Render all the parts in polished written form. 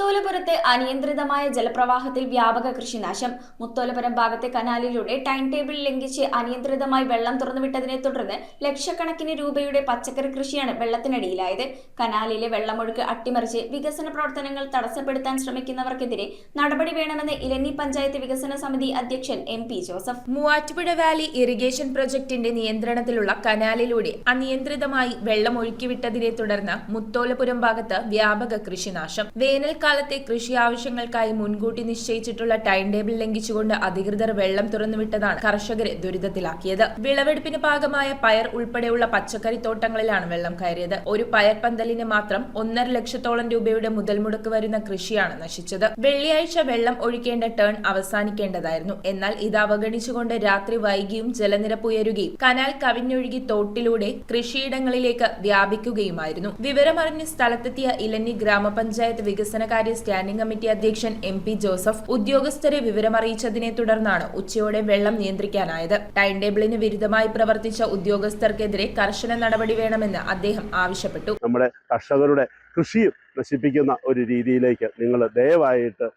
മുത്തോലപുരത്തെ അനിയന്ത്രിതമായ ജലപ്രവാഹത്തിൽ വ്യാപക കൃഷിനാശം. മുത്തോലപുരം ഭാഗത്തെ കനാലിലൂടെ ടൈം ടേബിൾ ലംഘിച്ച് അനിയന്ത്രിതമായി വെള്ളം തുറന്നുവിട്ടതിനെ തുടർന്ന് ലക്ഷക്കണക്കിന് രൂപയുടെ പച്ചക്കറി കൃഷിയാണ് വെള്ളത്തിനടിയിലായത്. കനാലിലെ വെള്ളമൊഴുക്ക് അട്ടിമറിച്ച് വികസന പ്രവർത്തനങ്ങൾ തടസ്സപ്പെടുത്താൻ ശ്രമിക്കുന്നവർക്കെതിരെ നടപടി വേണമെന്ന് ഇലഞ്ഞി പഞ്ചായത്ത് വികസന സമിതി അധ്യക്ഷൻ MP Joseph. Muvattupuzha valley irrigation പ്രൊജക്ടിന്റെ നിയന്ത്രണത്തിലുള്ള കനാലിലൂടെ അനിയന്ത്രിതമായി വെള്ളം ഒഴുക്കിവിട്ടതിനെ തുടർന്ന് മുത്തോലപുരം ഭാഗത്ത് വ്യാപക കൃഷിനാശം. വേനൽക്കാലത്തെ കൃഷി ആവശ്യങ്ങൾക്കായി മുൻകൂട്ടി നിശ്ചയിച്ചിട്ടുള്ള ടൈം ടേബിൾ ലംഘിച്ചുകൊണ്ട് അധികൃതർ വെള്ളം തുറന്നുവിട്ടതാണ് കർഷകരെ ദുരിതത്തിലാക്കിയത്. വിളവെടുപ്പിന് പാകമായ പയർ ഉൾപ്പെടെയുള്ള പച്ചക്കറി തോട്ടങ്ങളിലാണ് വെള്ളം കയറിയത്. ഒരു പയർ പന്തലിന് മാത്രം 1.5 ലക്ഷത്തോളം രൂപയുടെ മുതൽ മുടക്ക് വരുന്ന കൃഷിയാണ് നശിച്ചത്. വെള്ളിയാഴ്ച വെള്ളം ഒഴിക്കേണ്ട ടേൺ അവസാനിക്കേണ്ടതായിരുന്നു. എന്നാൽ ഇത് അവഗണിച്ചുകൊണ്ട് രാത്രി വൈകിയും ജലനിരപ്പ് ഉയരുകയും കനാൽ കവിഞ്ഞൊഴുകി തോട്ടിലൂടെ കൃഷിയിടങ്ങളിലേക്ക് വ്യാപിക്കുകയുമായിരുന്നു. വിവരമറിഞ്ഞ് സ്ഥലത്തെത്തിയ ഇലഞ്ഞി ഗ്രാമപഞ്ചായത്ത് വികസനകാര്യ സ്റ്റാൻഡിംഗ് കമ്മിറ്റി അധ്യക്ഷൻ MP ജോസഫ് ഉദ്യോഗസ്ഥരെ വിവരമറിയിച്ചതിനെ തുടർന്നാണ് ഉച്ചയോടെ വെള്ളം നിയന്ത്രിക്കാനായത്. ടൈം ടേബിളിന് വിരുദ്ധമായി പ്രവർത്തിച്ച ഉദ്യോഗസ്ഥർക്കെതിരെ കർശന നടപടി വേണമെന്ന് അദ്ദേഹം ആവശ്യപ്പെട്ടു. നമ്മുടെ കർഷകരുടെ കൃഷി നശിപ്പിക്കുന്ന ഒരു രീതിയിലേക്ക് നിങ്ങൾ ദയവായിട്ട്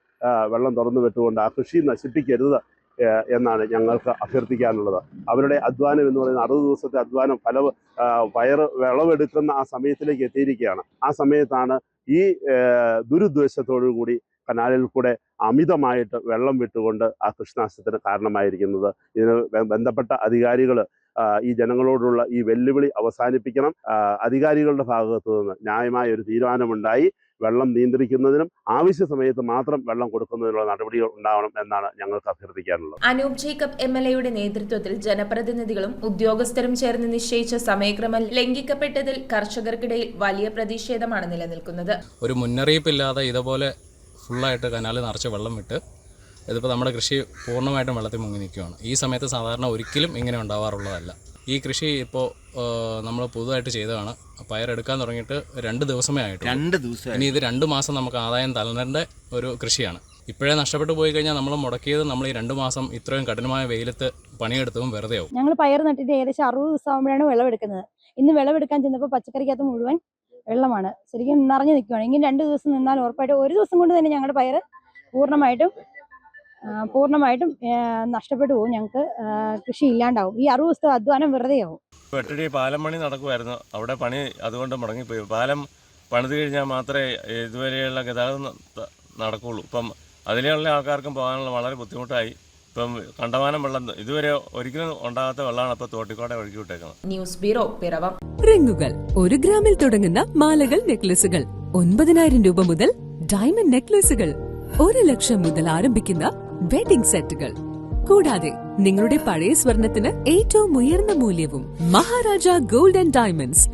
വെള്ളം തുറന്നു വിട്ടുകൊണ്ട് ആ കൃഷി നശിപ്പിക്കരുത് എന്നാണ് ഞങ്ങൾക്ക് അഭ്യർത്ഥിക്കാനുള്ളത്. അവരുടെ അധ്വാനം എന്ന് പറയുന്ന 60 ദിവസത്തെ അധ്വാനം പയർ വിളവെടുക്കുന്ന ആ സമയത്തിലേക്ക് എത്തിയിരിക്കുകയാണ്. ആ സമയത്താണ് ഈ ദുരുദ്ദേശത്തോടു കൂടി കനാലിൽ കൂടെ അമിതമായിട്ട് വെള്ളം വിട്ടുകൊണ്ട് ആ കൃഷിനാശത്തിന് കാരണമായിരിക്കുന്നത്. ഇതിന് ബന്ധപ്പെട്ട അധികാരികൾ ഈ ജനങ്ങളോടുള്ള ഈ വെല്ലുവിളി അവസാനിപ്പിക്കണം. അധികാരികളുടെ ഭാഗത്തു നിന്ന് ന്യായമായ ഒരു തീരുമാനമുണ്ടായി വെള്ളം നിയന്ത്രിക്കുന്നതിനും ആവശ്യ സമയത്ത് മാത്രം വെള്ളം കൊടുക്കുന്നതിനുള്ള നടപടികൾ ഉണ്ടാവണം എന്നാണ് ഞങ്ങൾക്ക് അഭ്യർത്ഥിക്കാനുള്ളത്. അനൂപ് ജേക്കബ് MLAയുടെ നേതൃത്വത്തിൽ ജനപ്രതിനിധികളും ഉദ്യോഗസ്ഥരും ചേർന്ന് നിശ്ചയിച്ച സമയക്രമം ലംഘിക്കപ്പെട്ടതിൽ കർഷകർക്കിടയിൽ വലിയ പ്രതിഷേധമാണ് നിലനിൽക്കുന്നത്. ഒരു മുന്നറിയിപ്പില്ലാതെ ഇതുപോലെ ഫുള്ളായിട്ട് കനാല് നിറച്ച് വെള്ളം വിട്ട് ഇതിപ്പോൾ നമ്മുടെ കൃഷി പൂർണ്ണമായിട്ടും വെള്ളത്തിൽ മുങ്ങി നിൽക്കുകയാണ്. ഈ സമയത്ത് സാധാരണ ഒരിക്കലും ഇങ്ങനെ ഉണ്ടാവാറുള്ളതല്ല. ഈ കൃഷി ഇപ്പോൾ നമ്മൾ പുതുതായിട്ട് ചെയ്തതാണ്. പയറെടുക്കാൻ തുടങ്ങിയിട്ട് 2 ദിവസമേ ആയിട്ടുള്ളൂ. ഇനി ഇത് 2 മാസം നമുക്ക് ആദായം തളരേണ്ട ഒരു കൃഷിയാണ്. ഇപ്പോഴേ നഷ്ടപ്പെട്ടു പോയി കഴിഞ്ഞാൽ നമ്മൾ മുടക്കിയത് നമ്മൾ ഈ 2 മാസം ഇത്രയും കഠിനമായ വെയിലത്ത് പണിയെടുത്തതും വെറുതെ ആവും. ഞങ്ങൾ പയർ നട്ടിട്ട് ഏകദേശം 60 ദിവസമാകുമ്പോഴാണ് വിളവെടുക്കുന്നത്. ഇന്ന് വിളവെടുക്കാൻ ചെന്നപ്പോൾ പച്ചക്കറിക്കകത്ത് മുഴുവൻ വെള്ളമാണ്, ശരിക്കും നിറഞ്ഞു നിൽക്കുകയാണ്. ഇങ്ങനെ 2 ദിവസം നിന്നാൽ ഉറപ്പായിട്ടും 1 ദിവസം കൊണ്ട് തന്നെ ഞങ്ങളുടെ പയർ പൂർണ്ണമായിട്ടും നഷ്ടപ്പെട്ടു പോകും. ഞങ്ങൾക്ക് കൃഷി ഇല്ലാണ്ടാവും. ഈ 60 ദിവസത്തെ അധ്വാനം വെറുതെയാവും. വെട്ടടി പാലം പണി നടക്കുമായിരുന്നു. അവിടെ പണി അതുകൊണ്ട് മുടങ്ങിപ്പോയി. പാലം പണിത് കഴിഞ്ഞാൽ മാത്രമേ ഇതുവരെയുള്ള ഗതാഗതം നടക്കുകയുള്ളൂ. ഇപ്പം അതിലുള്ള ആൾക്കാർക്കും പോകാനുള്ള വളരെ ബുദ്ധിമുട്ടായി. ഇപ്പം കണ്ടമാനം വെള്ളം ഇതുവരെ ഒരിക്കലും ഉണ്ടാകാത്ത വെള്ളമാണ് ഇപ്പോൾ തോട്ടിക്കോടെ ഒഴുക്കി വിട്ടേക്കുന്നത്. News bureau, Piravom. റിങ്ങുകൾ 1 ഗ്രാമിൽ തുടങ്ങുന്ന മാലകൾ, നെക്ലസുകൾ 9,000 രൂപ മുതൽ ഡയമണ്ട് നെക്ലസുകൾ 1 ലക്ഷം മുതൽ ആരംഭിക്കുന്ന വെഡിംഗ് സെറ്റുകൾ. കൂടാതെ നിങ്ങളുടെ പഴയ സ്വർണത്തിന് ഏറ്റവും ഉയർന്ന മൂല്യവും. Maharaja gold and diamonds,